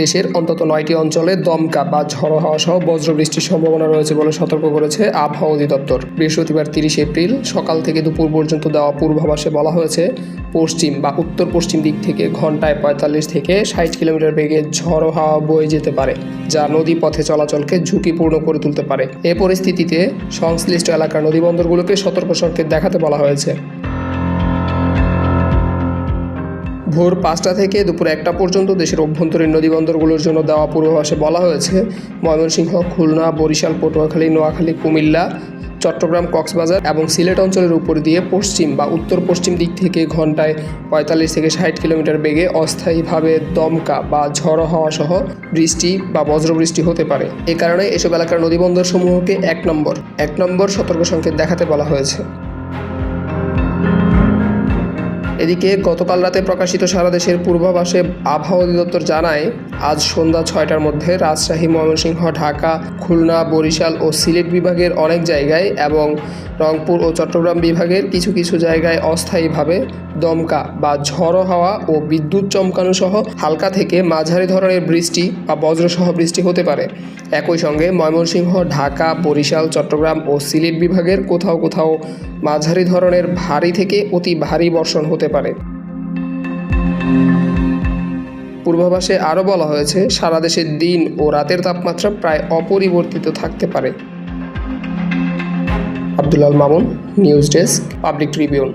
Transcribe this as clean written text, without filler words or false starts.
দেশের অন্তত 9টি অঞ্চলে দমকা বা ঝড়ো হাওয়া সহ বজ্রবৃষ্টির সম্ভাবনা রয়েছে বলে সতর্ক করেছে আবহাওয়া অধিদপ্তর। বৃহস্পতিবার 30 এপ্রিল সকাল থেকে দুপুর পর্যন্ত দেওয়া পূর্বাভাসে বলা হয়েছে, পশ্চিম বা উত্তর পশ্চিম দিক থেকে ঘন্টায় 45 থেকে 60 কিলোমিটার বেগে ঝড়ো হাওয়া বয়ে যেতে পারে, যা নদী পথে চলাচলকে ঝুঁকিপূর্ণ করে তুলতে পারে। এ পরিস্থিতিতে সংশ্লিষ্ট এলাকার নদীবন্দরগুলোকে সতর্ক সংকেত দেখাতে বলা হয়েছে। ভোর 5টা থেকে দুপুর 1টা পর্যন্ত দেশের অভ্যন্তরীণ নদীবন্দরগুলোর জন্য দেওয়া পূর্বাভাসে বলা হয়েছে, ময়মনসিংহ, খুলনা, বরিশাল, পটুয়াখালী, নোয়াখালী, কুমিল্লা, চট্টগ্রাম, কক্সবাজার এবং সিলেট অঞ্চলের উপর দিয়ে পশ্চিম বা উত্তর পশ্চিম দিক থেকে ঘন্টায় 45 থেকে 60 কিলোমিটার বেগে অস্থায়ীভাবে দমকা বা ঝড়ো হাওয়া সহ বৃষ্টি বা বজ্রবৃষ্টি হতে পারে। এ কারণে এসব এলাকার নদীবন্দরসমূহকে 1 নম্বর সতর্ক সংকেত দেখাতে বলা হয়েছে। এদিকে গতকাল রাতে প্রকাশিত সারা দেশের পূর্বাভাসে আবহাওয়া অধিদপ্তর জানায়, আজ সন্ধ্যা 6টার মধ্যে রাজশাহী, ময়মনসিংহ, ঢাকা, খুলনা, বরিশাল ও সিলেট বিভাগের অনেক জায়গায় এবং রংপুর ও চট্টগ্রাম বিভাগের কিছু কিছু জায়গায় অস্থায়ীভাবে দমকা বা ঝড়ো হাওয়া ও বিদ্যুৎ চমকানো সহ হালকা থেকে মাঝারি ধরনের বৃষ্টি বা বজ্রসহ বৃষ্টি হতে পারে। একই সঙ্গে ময়মনসিংহ, ঢাকা, বরিশাল, চট্টগ্রাম ও সিলেট বিভাগের কোথাও কোথাও মাঝারি ধরনের ভারী থেকে অতি ভারী বর্ষণ হতে পারে। পূর্বাভাসে আরও বলা হয়েছে, সারা দেশে দিন ও রাতের তাপমাত্রা প্রায় অপরিবর্তিত থাকতে পারে। Abdul Al Mamun, news desk, Public Tribune.